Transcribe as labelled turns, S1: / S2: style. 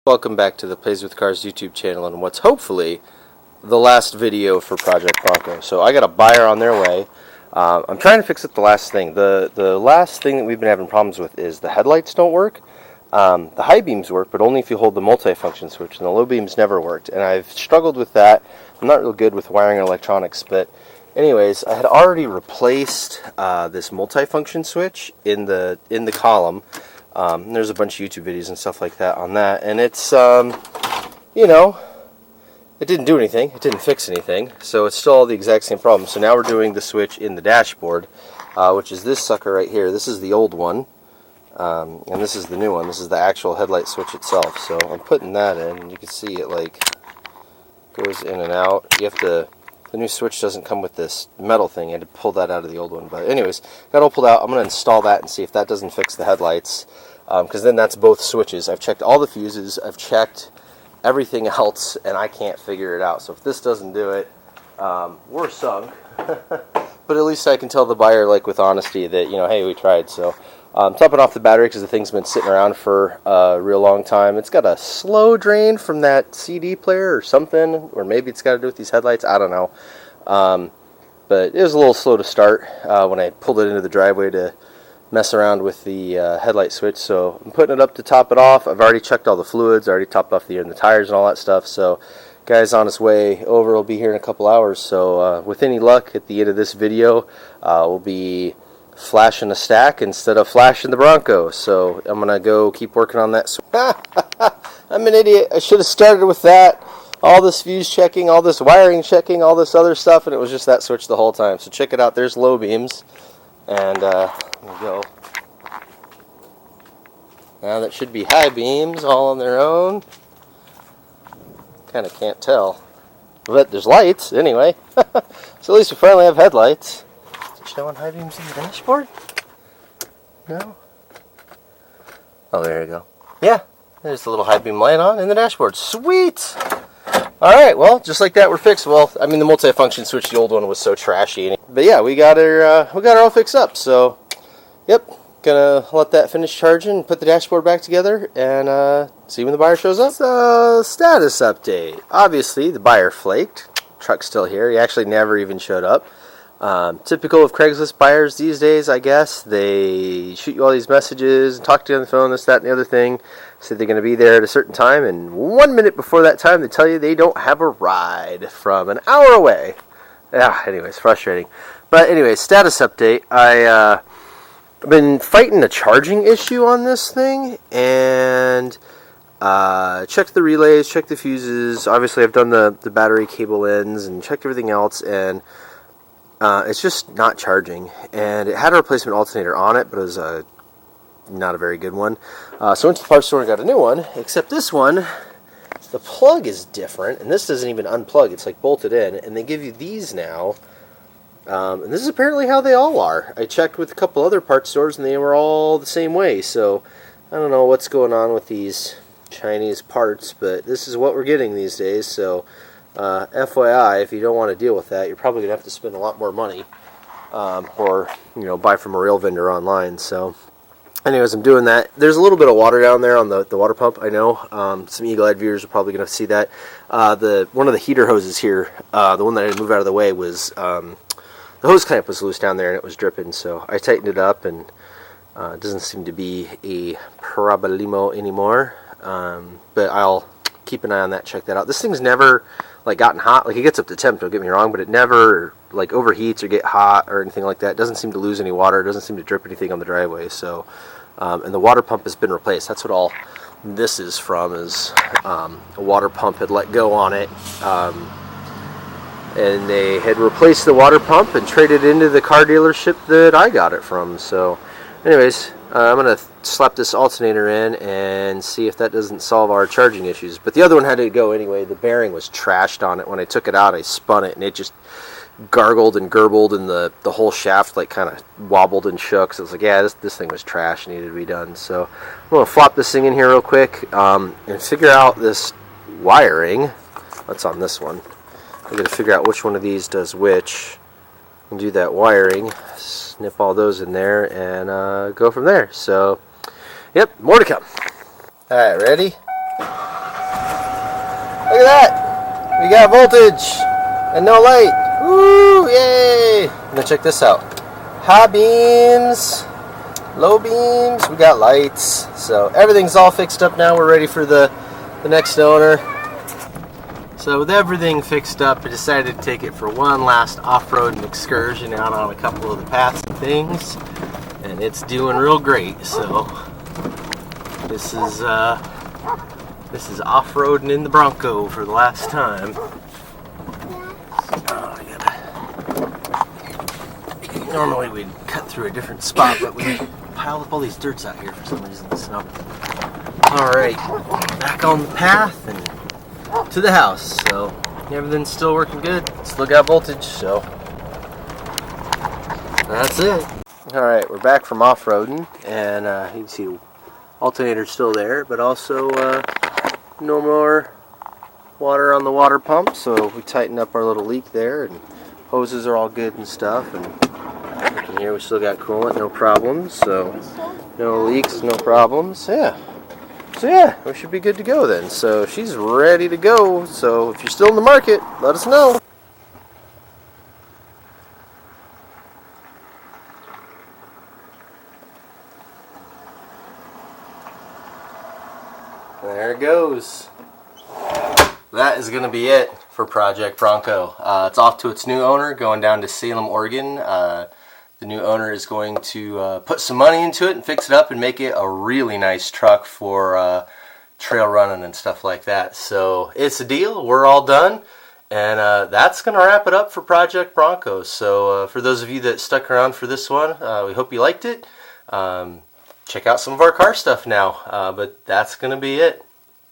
S1: Welcome back to the Plays with Cars YouTube channel and what's hopefully the last video for Project Bronco. So I got a buyer on their way. I'm trying to fix up the last thing. The last thing that we've been having problems with is the headlights don't work. The high beams work, but only if you hold the multifunction switch, and the low beams never worked. And I've struggled with that. I'm not real good with wiring electronics, but anyways, I had already replaced this multifunction switch in the column. There's a bunch of YouTube videos and stuff like that on that, and it's you know, it didn't do anything, it didn't fix anything, so it's still all the exact same problem. So now we're doing the switch in the dashboard, which is this sucker right here. This is the old one, and this is the new one. This is the actual headlight switch itself. So I'm putting that in, and you can see it like goes in and out. You have to, the new switch doesn't come with this metal thing. I had to pull that out of the old one. But anyways, got it all pulled out. I'm going to install that and see if that doesn't fix the headlights, because then that's both switches. I've checked all the fuses, I've checked everything else, and I can't figure it out. So if this doesn't do it, we're sunk. But at least I can tell the buyer, like, with honesty that, you know, hey, we tried. So topping off the battery because the thing's been sitting around for a real long time. It's got a slow drain from that CD player or something, or maybe it's got to do with these headlights. I don't know. But it was a little slow to start when I pulled it into the driveway to mess around with the headlight switch. So I'm putting it up to top it off. I've already checked all the fluids, already topped off the air and the tires and all that stuff. So guy's on his way over. He'll be here in a couple hours. So with any luck, at the end of this video, we'll be flashing a stack instead of flashing the Bronco. So I'm gonna go keep working on that. I'm an idiot. I should have started with that. All this fuse checking, all this wiring checking, all this other stuff, and it was just that switch the whole time. So check it out. There's low beams, and there we go. Now that should be high beams all on their own. Kind of can't tell, but there's lights anyway. So at least we finally have headlights. Is it showing high beams in the dashboard? No? Oh, there you go. Yeah, there's the little high beam light on in the dashboard. Sweet! Alright, well, just like that, we're fixed. Well, I mean, the multifunction switch, the old one, was so trashy. But yeah, we got her all fixed up. So, yep, gonna let that finish charging, put the dashboard back together, and see when the buyer shows up. So, status update. Obviously, the buyer flaked. Truck's still here. He actually never even showed up. Typical of Craigslist buyers these days, I guess. They shoot you all these messages and talk to you on the phone, this, that, and the other thing. Say they're going to be there at a certain time, and 1 minute before that time, they tell you they don't have a ride from an hour away. Yeah, anyways, frustrating. But anyways, status update. I've been fighting a charging issue on this thing, and checked the relays, checked the fuses. Obviously, I've done the battery cable ends and checked everything else, and it's just not charging. And it had a replacement alternator on it, but it was not a very good one. So I went to the parts store and got a new one, except this one, the plug is different, and this doesn't even unplug. It's like bolted in, and they give you these now. And this is apparently how they all are. I checked with a couple other parts stores, and they were all the same way. So I don't know what's going on with these Chinese parts, but this is what we're getting these days. So FYI, if you don't want to deal with that, you're probably going to have to spend a lot more money, or, you know, buy from a real vendor online. So anyways, I'm doing that. There's a little bit of water down there on the water pump, I know. Some eagle-eyed viewers are probably going to see that. One of the heater hoses here, the one that I had to move out of the way, was the hose clamp was loose down there and it was dripping. So I tightened it up, and it doesn't seem to be a problemo anymore. But I'll keep an eye on that, check that out. This thing's never like gotten hot. Like, it gets up to temp, don't get me wrong, but it never like overheats or get hot or anything like that. It doesn't seem to lose any water. It doesn't seem to drip anything on the driveway. So and the water pump has been replaced. That's what all this is from, is a water pump had let go on it, and they had replaced the water pump and traded it into the car dealership that I got it from. So anyways, I'm going to slap this alternator in and see if that doesn't solve our charging issues. But the other one had to go anyway. The bearing was trashed on it. When I took it out, I spun it, and it just gargled and gurgled, and the whole shaft like kind of wobbled and shook. So I was like, yeah, this thing was trash, needed to be done. So I'm going to flop this thing in here real quick, and figure out this wiring. That's on this one. I'm going to figure out which one of these does which, and do that wiring, snip all those in there, and go from there. So, yep, more to come. Alright, ready? Look at that! We got voltage and no light. Woo! Yay! And then check this out. High beams, low beams, we got lights. So everything's all fixed up now. We're ready for the next owner. So with everything fixed up, I decided to take it for one last off-road excursion out on a couple of the paths and things. And it's doing real great. So this is off-roading in the Bronco for the last time. Normally we'd cut through a different spot, but we piled up all these dirts out here for some reason. So, alright, back on the path and to the house. So everything's still working good. Still got voltage, so that's it. Alright, we're back from off-roading, and you can see the alternator's still there, but also no more water on the water pump, so we tightened up our little leak there, and hoses are all good and stuff, and in here we still got coolant, no problems, so no leaks, no problems. So yeah, we should be good to go then. So she's ready to go, so if you're still in the market, let us know. There it goes. That is going to be it for Project Bronco. It's off to its new owner, going down to Salem, Oregon. The new owner is going to put some money into it and fix it up and make it a really nice truck for trail running and stuff like that. So it's a deal. We're all done. And that's going to wrap it up for Project Bronco. So for those of you that stuck around for this one, we hope you liked it. Check out some of our car stuff now. But that's going to be it.